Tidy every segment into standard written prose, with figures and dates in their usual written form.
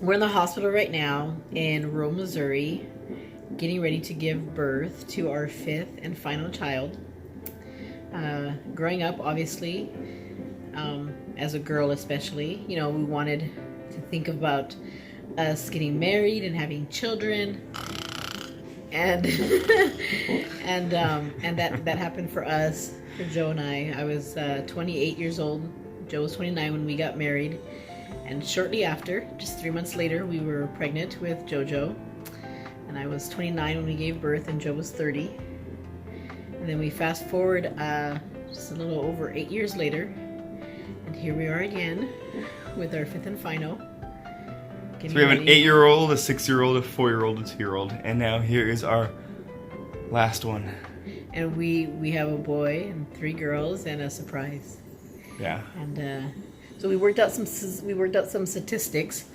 we're in the hospital right now in rural Missouri, getting ready to give birth to our fifth and final child. Growing up, obviously, as a girl especially, we wanted to think about us getting married and having children, and and that happened for us, for Joe and I. I was 28 years old. Joe was 29 when we got married, and shortly after, just 3 months later, we were pregnant with JoJo, and I was 29 when we gave birth, and Joe was 30. And then we fast forward just a little over 8 years later, and here we are again with our fifth and final. So we have an 8-year-old, a 6-year-old, a 4-year-old, a 2-year-old, and now here is our last one. And we have a boy and 3 girls and a surprise. Yeah. And so we worked out some statistics,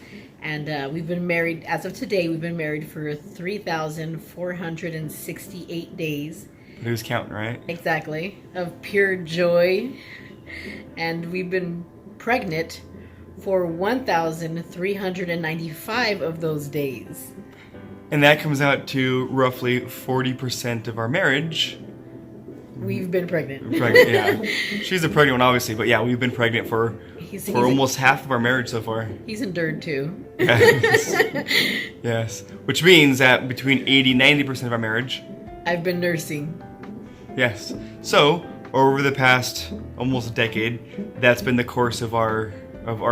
and we've been married as of today. We've been married for 3,468 days. Who's counting, right? Exactly, of pure joy, and we've been pregnant for 1,395 of those days. And that comes out to roughly 40% of our marriage. We've been pregnant. Yeah. She's a pregnant one, obviously, but yeah, we've been pregnant for almost half of our marriage so far. He's endured too. Yes. Yes. Which means that between 80-90% of our marriage, I've been nursing. Yes. So, over the past almost a decade, that's been the course of our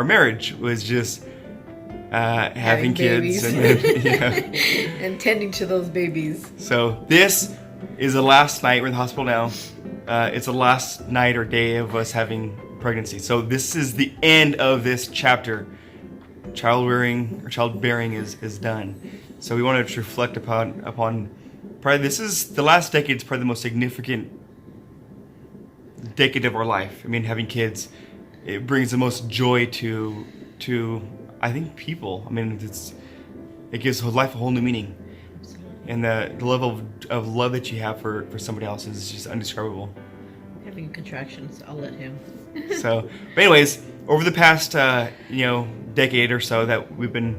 marriage, was just having kids and and tending to those babies. So this is the last night. We're in the hospital now. It's the last night or day of us having pregnancy. So this is the end of this chapter. Childbearing is done. So we wanted to reflect upon probably this is the last decade. Is probably the most significant decade of our life. I mean, having kids, it brings the most joy to I think people. I mean, it gives life a whole new meaning, and the level of love that you have for somebody else is just indescribable. Having contractions, I'll let him. So, but anyways, over the past decade or so that we've been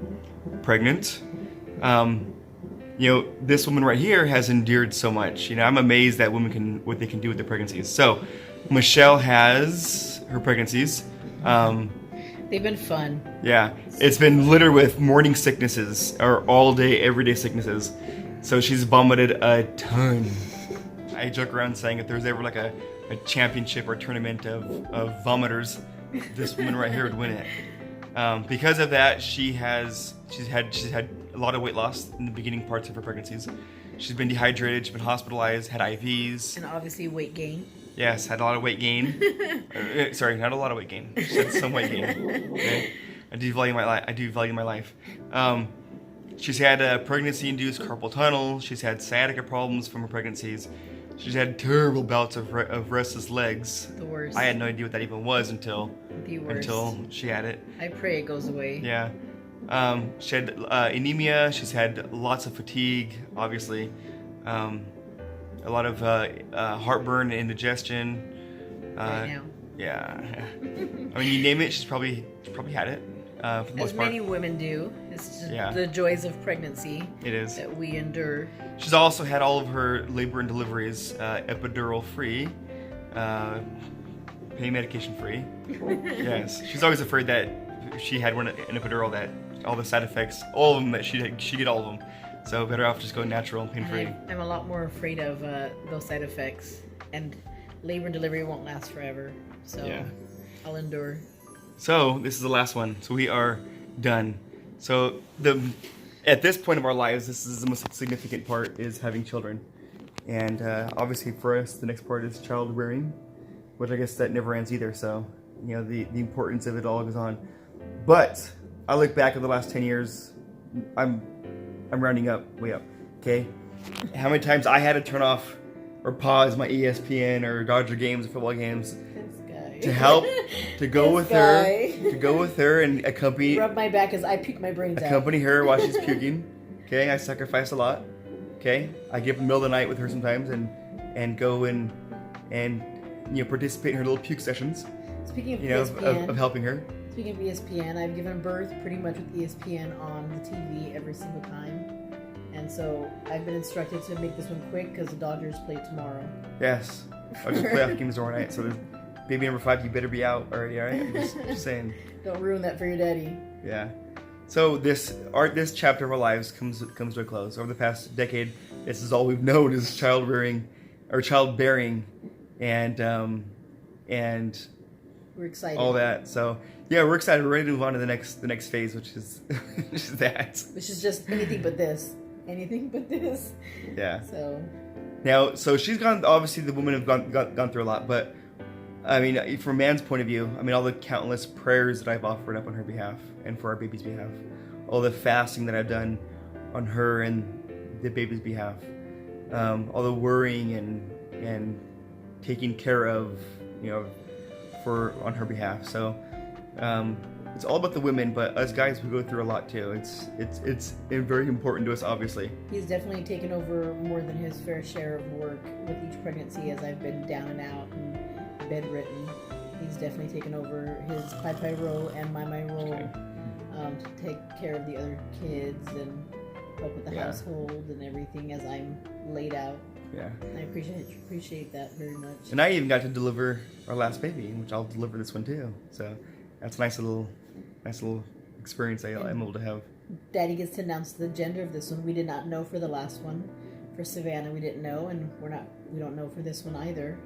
pregnant, this woman right here has endured so much. I'm amazed that women what they can do with their pregnancies. So, Michelle has her pregnancies. They've been fun. Yeah, it's been littered with morning sicknesses or all day, everyday sicknesses. So she's vomited a ton. I joke around saying if there's ever like a championship or tournament of vomiters, this woman right here would win it. Because of that, she's had a lot of weight loss in the beginning parts of her pregnancies. She's been dehydrated. She's been hospitalized. Had IVs. And obviously weight gain. Yes, had a lot of weight gain. Sorry, not a lot of weight gain. She had some weight gain. Okay? I do value my life. She's had pregnancy-induced carpal tunnel. She's had sciatica problems from her pregnancies. She's had terrible bouts of restless legs. The worst. I had no idea what that even was until she had it. I pray it goes away. Yeah. She had anemia. She's had lots of fatigue, obviously. A lot of heartburn, indigestion. Right now. Yeah. I mean, you name it, she's probably had it. For the most As part. many women do. It's just Yeah. the joys of pregnancy. It is. That we endure. She's also had all of her labor and deliveries epidural free, pain medication free. Yes. She's always afraid that if she had an epidural, that all the side effects, all of them, that she'd get all of them. So better off just going natural and pain-free. I'm a lot more afraid of those side effects, and labor and delivery won't last forever. So yeah. I'll endure. So this is the last one. So we are done. So at this point of our lives, this is the most significant part, is having children. And obviously for us, the next part is child rearing, which I guess that never ends either. So, the importance of it all goes on. But I look back at the last 10 years, I'm rounding way up, okay? How many times I had to turn off or pause my ESPN or Dodger games or football games to help, to go with her and accompany. Rub my back as I puke my brains out. Accompany her while she's puking. Okay, I sacrifice a lot. Okay, I get up in the middle of the night with her sometimes and go and participate in her little puke sessions. Speaking of ESPN, of helping her. Speaking of ESPN, I've given birth pretty much with ESPN on the TV every single time. And so I've been instructed to make this one quick because the Dodgers play tomorrow. Yes. Our playoff games tomorrow night, so there's baby number 5, you better be out already, alright? I'm just saying. Don't ruin that for your daddy. Yeah. So this chapter of our lives comes to a close. Over the past decade, this is all we've known is childbearing, and we're excited. all that. So yeah, we're excited. We're ready to move on to the next phase, which is that. Which is just anything but this. Anything but this. Yeah. So. Now, so she's gone. Obviously, the women have gone through a lot, but I mean, from a man's point of view, I mean, all the countless prayers that I've offered up on her behalf and for our baby's behalf, all the fasting that I've done on her and the baby's behalf, all the worrying and taking care of, on her behalf. So it's all about the women, but us guys, we go through a lot too. It's very important to us, obviously. He's definitely taken over more than his fair share of work with each pregnancy as I've been down and out and bedridden. He's definitely taken over his Pai role and my role to take care of the other kids and help with the household and everything as I'm laid out. Yeah. I appreciate that very much. And I even got to deliver our last baby, which I'll deliver this one too. So that's a nice little experience I'm able to have. Daddy gets to announce the gender of this one. We did not know for the last one. For Savannah, we didn't know, and we don't know for this one either.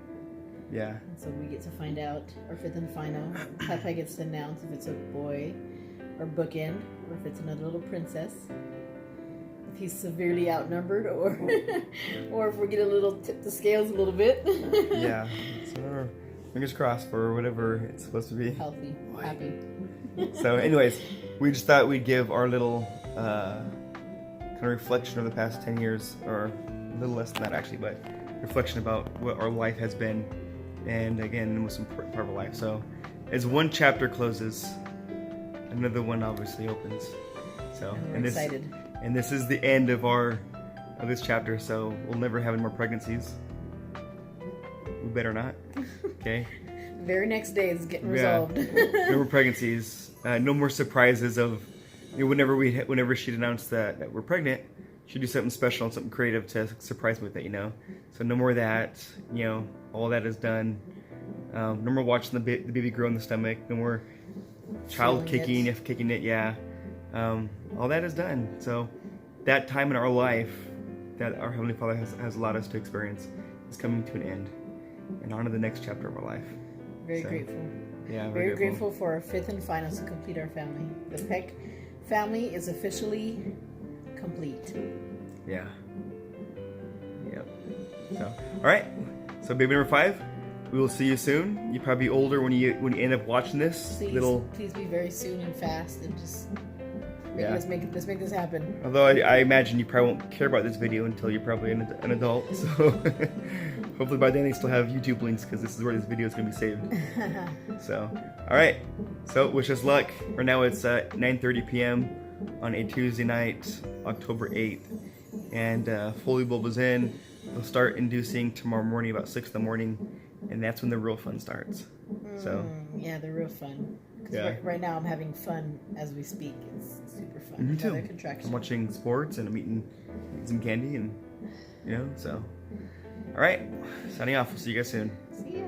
Yeah. And so we get to find out our fifth and final. Pai gets to announce if it's a boy or bookend, or if it's another little princess. If he's severely outnumbered, or or if we get a little tip the scales a little bit. Yeah. So fingers crossed for whatever it's supposed to be. Healthy, happy. So, anyways, we just thought we'd give our little kind of reflection of the past 10 years, or a little less than that actually, but reflection about what our life has been, and again, the most important part of our life. So, as one chapter closes, another one obviously opens. So, and we're excited. And this is the end of this chapter. So, we'll never have any more pregnancies. We better not. Okay. Very next day is getting resolved. No more pregnancies. No more surprises of, whenever she'd announced that we're pregnant, she'd do something special and something creative to surprise me with it, So no more of that. All that is done. No more watching the baby grow in the stomach. No more child kicking it. Yeah. All that is done. So that time in our life that our Heavenly Father has allowed us to experience is coming to an end, and on to the next chapter of our life. Very grateful. Yeah, very grateful for our fifth and final to complete our family. The Peck family is officially complete. Yeah. Yep. So, all right. So, baby number 5, we will see you soon. You'll probably be older when you end up watching this. Please be very soon and fast, and just let's make this happen. Although I imagine you probably won't care about this video until you're probably an adult. So. Hopefully by then they still have YouTube links, because this is where this video is going to be saved. So, all right. So wish us luck. Right now it's 9:30 p.m. on a Tuesday night, October 8th, and Foley bulb is in. They'll start inducing tomorrow morning about 6 in the morning, and that's when the real fun starts. So yeah, the real fun. Yeah. Right now I'm having fun as we speak. It's super fun. Me too. I'm watching sports and I'm eating some candy, and so. All right, signing off. We'll see you guys soon. See ya.